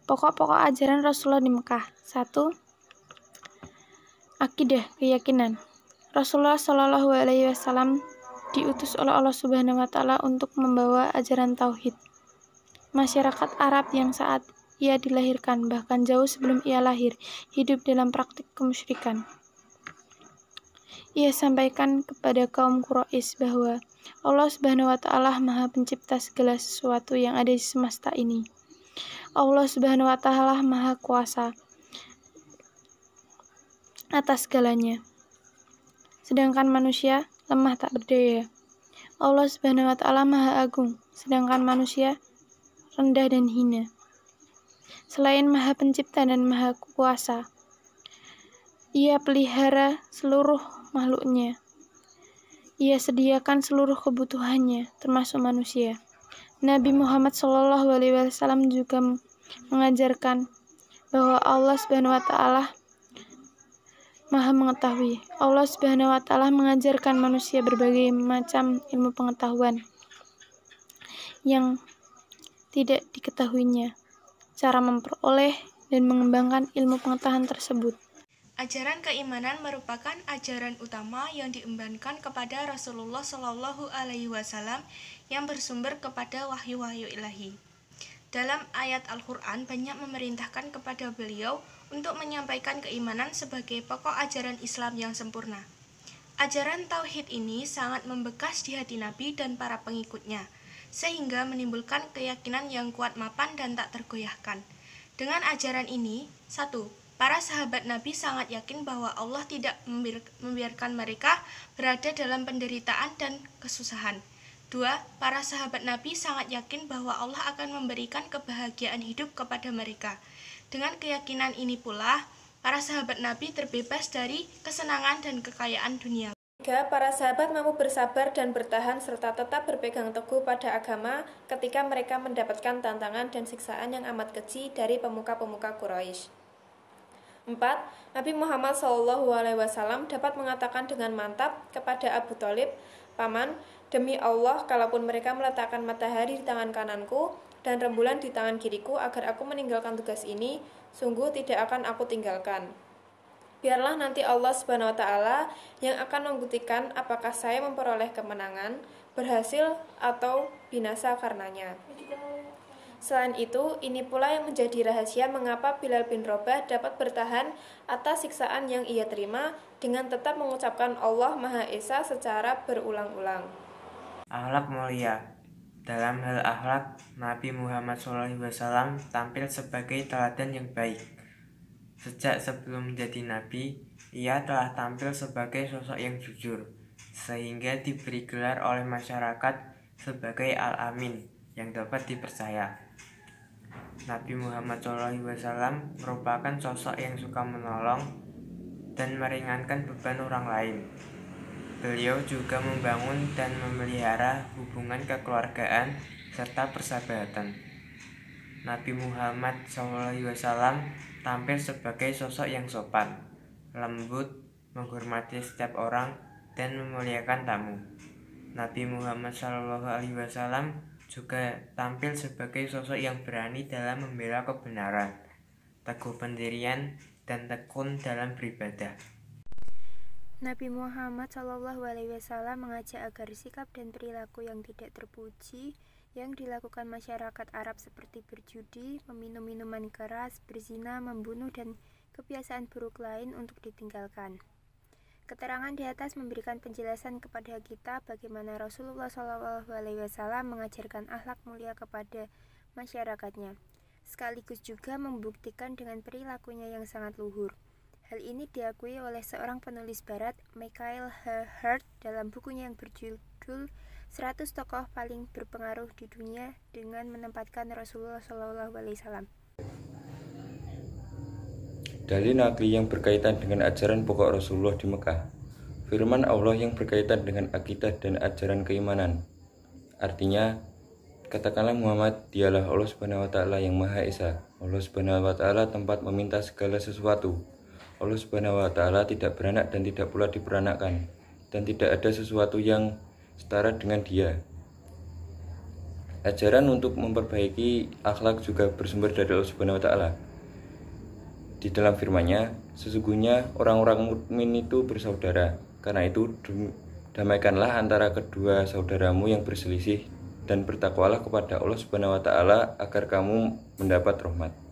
Pokok-pokok ajaran Rasulullah di Mekah. 1. Akidah, keyakinan. Rasulullah Shallallahu Alaihi Wasallam diutus oleh Allah Subhanahu Wa Taala untuk membawa ajaran tauhid. Masyarakat Arab yang saat ia dilahirkan, bahkan jauh sebelum ia lahir, hidup dalam praktik kemusyrikan. Ia sampaikan kepada kaum Quraisy bahwa Allah Subhanahu Wa Taala Maha Pencipta segala sesuatu yang ada di semesta ini. Allah Subhanahu Wa Taala Maha Kuasa atas segalanya. Sedangkan manusia lemah tak berdaya. Allah Subhanahu Wa Taala Maha Agung, sedangkan manusia rendah dan hina. Selain Maha Pencipta dan Maha Kuasa, Ia pelihara seluruh makhluknya. Ia sediakan seluruh kebutuhannya, termasuk manusia. Nabi Muhammad SAW juga mengajarkan bahwa Allah Subhanahu Wa Taala Maha Mengetahui. Allah Subhanahu Wa Taala mengajarkan manusia berbagai macam ilmu pengetahuan yang tidak diketahuinya, cara memperoleh dan mengembangkan ilmu pengetahuan tersebut. Ajaran keimanan merupakan ajaran utama yang diembankan kepada Rasulullah Shallallahu Alaihi Wasallam yang bersumber kepada wahyu-wahyu ilahi. Dalam ayat Al-Quran banyak memerintahkan kepada beliau untuk menyampaikan keimanan sebagai pokok ajaran Islam yang sempurna. Ajaran tauhid ini sangat membekas di hati Nabi dan para pengikutnya, sehingga menimbulkan keyakinan yang kuat mapan dan tak tergoyahkan. Dengan ajaran ini, 1. Para sahabat Nabi sangat yakin bahwa Allah tidak membiarkan mereka berada dalam penderitaan dan kesusahan. 2. Para sahabat Nabi sangat yakin bahwa Allah akan memberikan kebahagiaan hidup kepada mereka. Dengan keyakinan ini pula, para sahabat Nabi terbebas dari kesenangan dan kekayaan dunia. 3. Para sahabat mampu bersabar dan bertahan serta tetap berpegang teguh pada agama ketika mereka mendapatkan tantangan dan siksaan yang amat keji dari pemuka-pemuka Quraisy. 4. Nabi Muhammad SAW dapat mengatakan dengan mantap kepada Abu Thalib, "Paman, demi Allah, kalaupun mereka meletakkan matahari di tangan kananku dan rembulan di tangan kiriku agar aku meninggalkan tugas ini, sungguh tidak akan aku tinggalkan. Biarlah nanti Allah Subhanahu Wa Taala yang akan membuktikan apakah saya memperoleh kemenangan, berhasil atau binasa karenanya." Selain itu, ini pula yang menjadi rahasia mengapa Bilal bin Rabah dapat bertahan atas siksaan yang ia terima dengan tetap mengucapkan Allah Maha Esa secara berulang-ulang. Akhlak mulia. Dalam hal akhlak, Nabi Muhammad SAW tampil sebagai teladan yang baik. Sejak sebelum menjadi nabi, ia telah tampil sebagai sosok yang jujur, sehingga diberi gelar oleh masyarakat sebagai Al-Amin yang dapat dipercaya. Nabi Muhammad SAW merupakan sosok yang suka menolong dan meringankan beban orang lain. Beliau juga membangun dan memelihara hubungan kekeluargaan serta persahabatan. Nabi Muhammad SAW tampil sebagai sosok yang sopan, lembut, menghormati setiap orang, dan memuliakan tamu. Nabi Muhammad SAW juga tampil sebagai sosok yang berani dalam membela kebenaran, teguh pendirian, dan tekun dalam beribadah. Nabi Muhammad SAW mengajak agar sikap dan perilaku yang tidak terpuji yang dilakukan masyarakat Arab seperti berjudi, meminum minuman keras, berzina, membunuh, dan kebiasaan buruk lain untuk ditinggalkan. Keterangan di atas memberikan penjelasan kepada kita bagaimana Rasulullah SAW mengajarkan akhlak mulia kepada masyarakatnya, sekaligus juga membuktikan dengan perilakunya yang sangat luhur. Hal ini diakui oleh seorang penulis barat, Michael H. Hart, dalam bukunya yang berjudul 100 Tokoh Paling Berpengaruh di Dunia dengan menempatkan Rasulullah SAW. Dalil nakli yang berkaitan dengan ajaran pokok Rasulullah di Mekah. Firman Allah yang berkaitan dengan akidah dan ajaran keimanan. Artinya, katakanlah Muhammad, dialah Allah Subhanahu Wa Taala yang Maha Esa. Allah Subhanahu Wa Taala tempat meminta segala sesuatu. Allah Subhanahu Wa Taala tidak beranak dan tidak pula diperanakkan, dan tidak ada sesuatu yang setara dengan Dia. Ajaran untuk memperbaiki akhlak juga bersumber dari Allah Subhanahu wa taala. Di dalam firman-Nya, sesungguhnya orang-orang mukmin itu bersaudara. Karena itu damaikanlah antara kedua saudaramu yang berselisih dan bertakwalah kepada Allah Subhanahu wa taala agar kamu mendapat rahmat.